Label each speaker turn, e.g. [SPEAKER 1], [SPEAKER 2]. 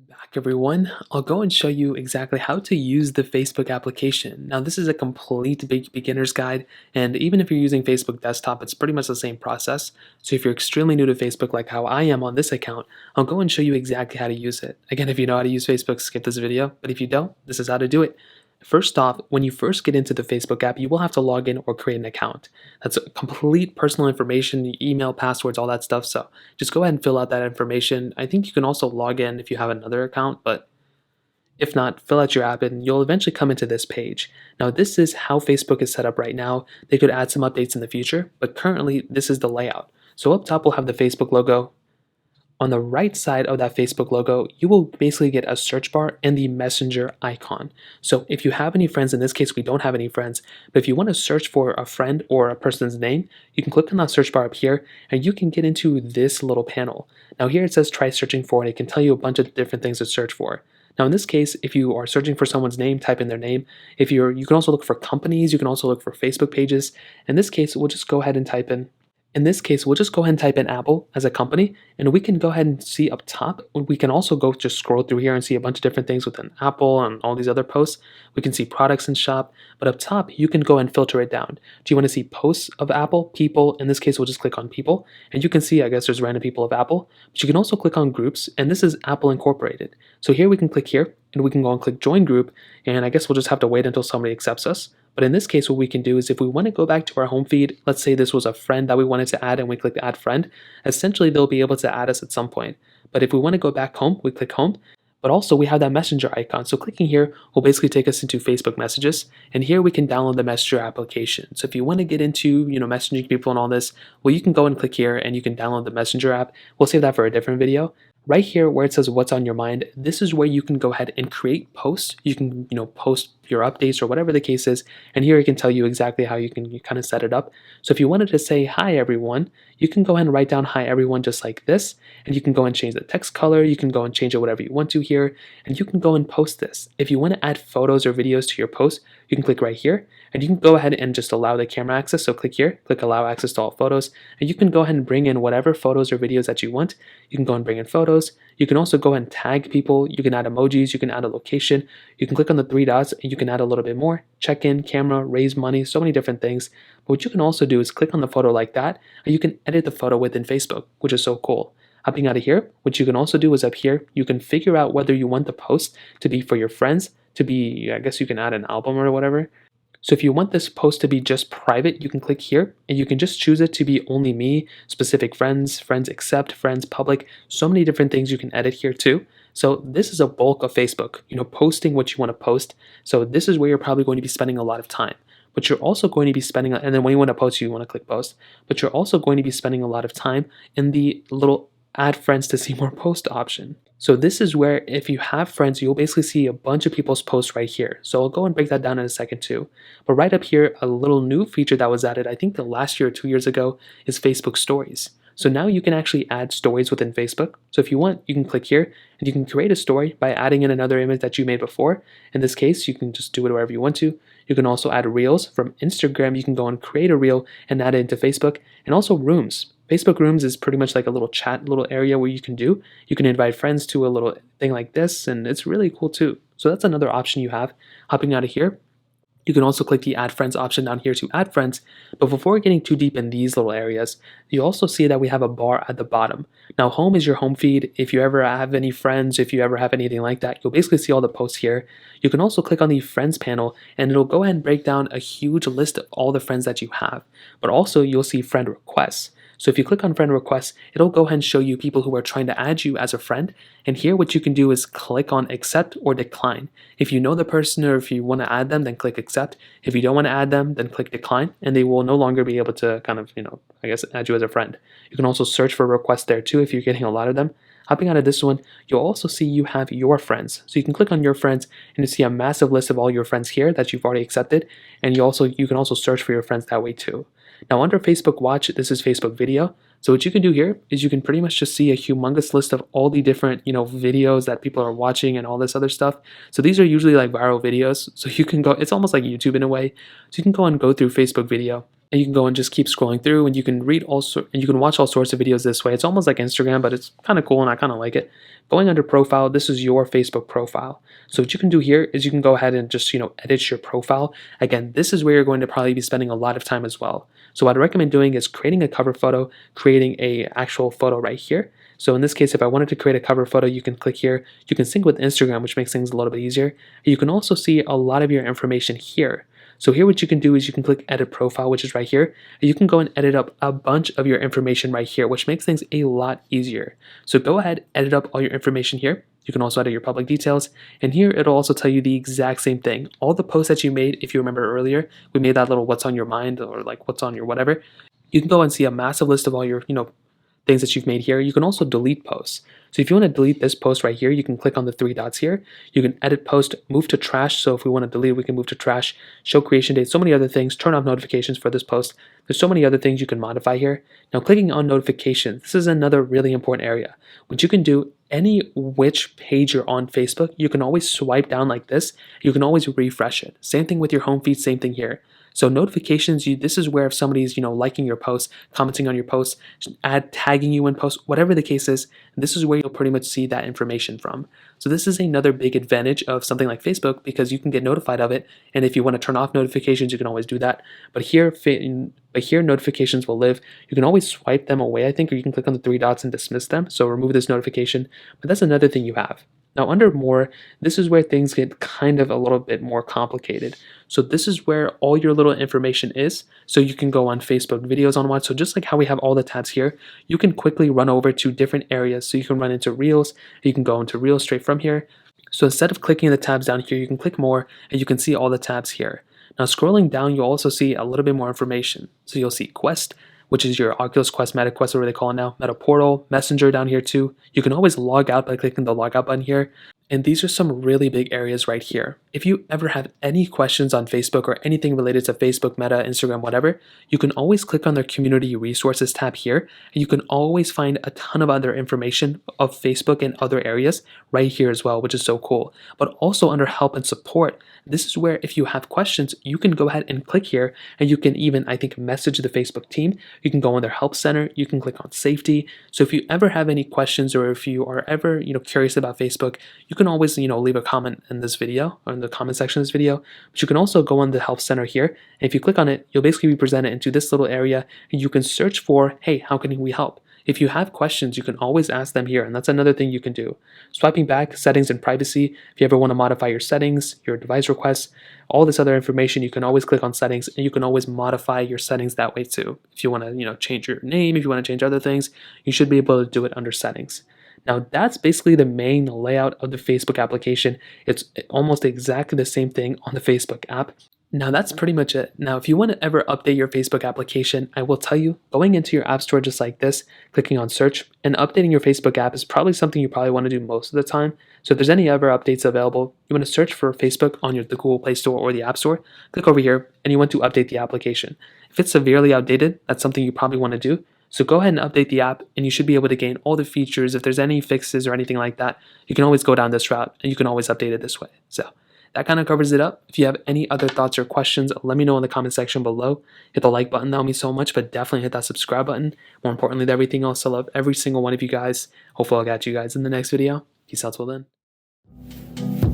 [SPEAKER 1] Back everyone, I'll go and show you exactly how to use the Facebook application. Now this is a complete beginner's guide, and even if you're using Facebook desktop, it's pretty much the same process. So if you're extremely new to Facebook like how I am on this account, I'll go and show you exactly how to use it. Again, if you know how to use Facebook, skip this video, but if you don't, this is how to do it. First off, when you first get into the Facebook app, you will have to log in or create an account. That's complete personal information, email, passwords, all that stuff. So just go ahead and fill out that information. I think you can also log in if you have another account, but if not, fill out your app and you'll eventually come into this page. Now, this is how Facebook is set up right now. They could add some updates in the future, but currently this is the layout. So up top, we'll have the Facebook logo. On the right side of that Facebook logo, you will basically get a search bar and the messenger icon. So if you have any friends, in this case, we don't have any friends, but if you want to search for a friend or a person's name, you can click on that search bar up here and you can get into this little panel. Now here it says try searching for, and it can tell you a bunch of different things to search for. Now in this case, if you are searching for someone's name, type in their name. You can also look for companies, you can also look for Facebook pages. In this case, we'll just go ahead and type in Apple as a company, and we can go ahead and see up top. We can also go just scroll through here and see a bunch of different things within Apple and all these other posts. We can see products in shop, but up top, you can go and filter it down. Do you want to see posts of Apple, people? In this case, we'll just click on people, and you can see, I guess there's random people of Apple, but you can also click on groups, and this is Apple Incorporated. So here we can click here, and we can go and click join group, and I guess we'll just have to wait until somebody accepts us. But in this case, what we can do is if we want to go back to our home feed, let's say this was a friend that we wanted to add and we click add friend, essentially they'll be able to add us at some point. But if we want to go back home, we click home. But also we have that messenger icon. So clicking here will basically take us into Facebook messages. And here we can download the messenger application. So if you want to get into, messaging people and all this, well, you can go and click here and you can download the messenger app. We'll save that for a different video. Right here where it says what's on your mind, this is where you can go ahead and create posts. You can, post your updates or whatever the case is. And here it can tell you exactly how you can kind of set it up. So if you wanted to say hi everyone, you can go ahead and write down hi everyone just like this. And you can go and change the text color. You can go and change it whatever you want to here. And you can go and post this. If you want to add photos or videos to your post, you can click right here. And you can go ahead and just allow the camera access. So click here, click allow access to all photos. And you can go ahead and bring in whatever photos or videos that you want. You can go and bring in photos. You can also go and tag people. You can add emojis. You can add a location. You can click on the three dots and you can add a little bit more. Check in, camera, raise money, so many different things. But what you can also do is click on the photo like that and you can edit the photo within Facebook, which is so cool. Hopping out of here, what you can also do is up here, you can figure out whether you want the post to be for your friends, to be, I guess you can add an album or whatever. So if you want this post to be just private, you can click here and you can just choose it to be only me, specific friends, friends accept, friends public, so many different things you can edit here too. So this is a bulk of Facebook, posting what you want to post. So this is where you're probably going to be spending a lot of time. But you're also going to be spending, and then when you want to post, you want to click post, but you're also going to be spending a lot of time in the little add friends to see more post option. So this is where if you have friends, you'll basically see a bunch of people's posts right here. So I'll go and break that down in a second too. But right up here, a little new feature that was added, I think the last year or 2 years ago, is Facebook stories. So now you can actually add stories within Facebook. So if you want, you can click here and you can create a story by adding in another image that you made before. In this case, you can just do it wherever you want to. You can also add reels from Instagram. You can go and create a reel and add it into Facebook, and also rooms. Facebook Rooms is pretty much like a little chat, little area where you can invite friends to a little thing like this, and it's really cool too. So that's another option you have. Hopping out of here, you can also click the add friends option down here to add friends. But before getting too deep in these little areas, you also see that we have a bar at the bottom. Now home is your home feed. If you ever have any friends, if you ever have anything like that, you'll basically see all the posts here. You can also click on the friends panel and it'll go ahead and break down a huge list of all the friends that you have. But also you'll see friend requests. So if you click on friend requests, it'll go ahead and show you people who are trying to add you as a friend. And here what you can do is click on accept or decline. If you know the person or if you want to add them, then click accept. If you don't want to add them, then click decline, and they will no longer be able to kind of, I guess, add you as a friend. You can also search for requests there too if you're getting a lot of them. Hopping out of this one, you'll also see you have your friends. So you can click on your friends and you see a massive list of all your friends here that you've already accepted. And you can also search for your friends that way too. Now under Facebook Watch, this is Facebook Video. So what you can do here is you can pretty much just see a humongous list of all the different, videos that people are watching and all this other stuff. So these are usually like viral videos. So you can go, it's almost like YouTube in a way. So you can go and go through Facebook Video And you can go and just keep scrolling through, and you can and you can watch all sorts of videos this way. It's almost like Instagram, but it's kind of cool, and I kind of like it. Going under profile, this is your Facebook profile. So what you can do here is you can go ahead and just edit your profile. Again, this is where you're going to probably be spending a lot of time as well. So what I recommend doing is creating a cover photo, creating a actual photo right here. So in this case, if I wanted to create a cover photo, you can click here. You can sync with Instagram, which makes things a little bit easier. You can also see a lot of your information here. So here what you can do is you can click edit profile, which is right here, and you can go and edit up a bunch of your information right here, which makes things a lot easier. So go ahead, edit up all your information here. You can also edit your public details, and here it'll also tell you the exact same thing. All the posts that you made, if you remember earlier, we made that little what's on your mind or like what's on your whatever. You can go and see a massive list of all your, things that you've made here. You can also delete posts. So if you want to delete this post right here, you can click on the three dots here. You can edit post, move to trash. So if we want to delete, we can move to trash, show creation date, so many other things, turn off notifications for this post. There's so many other things you can modify here. Now clicking on notifications, this is another really important area. What you can do, any which page you're on Facebook, you can always swipe down like this. You can always refresh it. Same thing with your home feed, same thing here. So notifications, this is where if somebody's, liking your post, commenting on your post, tagging you in posts, whatever the case is, this is where you'll pretty much see that information from. So this is another big advantage of something like Facebook because you can get notified of it. And if you want to turn off notifications, you can always do that. But here notifications will live. You can always swipe them away, I think, or you can click on the three dots and dismiss them. So remove this notification. But that's another thing you have. Now under more, this is where things get kind of a little bit more complicated. So this is where all your little information is. So you can go on Facebook videos on watch. So just like how we have all the tabs here, you can quickly run over to different areas. So you can run into Reels, you can go into Reels straight from here. So instead of clicking the tabs down here, you can click more and you can see all the tabs here. Now scrolling down, you'll also see a little bit more information. So you'll see Quest, which is your Oculus Quest, Meta Quest, whatever they call it now, Meta Portal, Messenger down here too. You can always log out by clicking the log out button here. And these are some really big areas right here. If you ever have any questions on Facebook or anything related to Facebook, Meta, Instagram, whatever, you can always click on their community resources tab here. And you can always find a ton of other information of Facebook and other areas right here as well, which is so cool. But also under help and support, this is where if you have questions, you can go ahead and click here and you can even, I think, message the Facebook team. You can go on their help center, you can click on safety. So if you ever have any questions or if you are ever, curious about Facebook, you can always, leave a comment in this video or in the comment section of this video, but you can also go on the help center here. And if you click on it, you'll basically be presented into this little area and you can search for, hey, how can we help? If you have questions, you can always ask them here, and that's another thing you can do. Swiping back, settings and privacy. If you ever want to modify your settings, your device requests, all this other information, you can always click on settings, and you can always modify your settings that way too. If you want to, change your name, if you want to change other things, you should be able to do it under settings. Now that's basically the main layout of the Facebook application. It's almost exactly the same thing on the Facebook app. Now that's pretty much it. Now if you want to ever update your Facebook application, I will tell you, going into your app store just like this, clicking on search, and updating your Facebook app is probably something you probably want to do most of the time. So if there's any other updates available, you want to search for Facebook on the Google Play Store or the App Store, click over here, and you want to update the application. If it's severely outdated, that's something you probably want to do. So go ahead and update the app and you should be able to gain all the features. If there's any fixes or anything like that, you can always go down this route and you can always update it this way. So that kind of covers it up. If you have any other thoughts or questions, let me know in the comment section below. Hit the like button, that would mean so much, but definitely hit that subscribe button. More importantly than everything else, I love every single one of you guys. Hopefully I'll catch you guys in the next video. Peace out till then.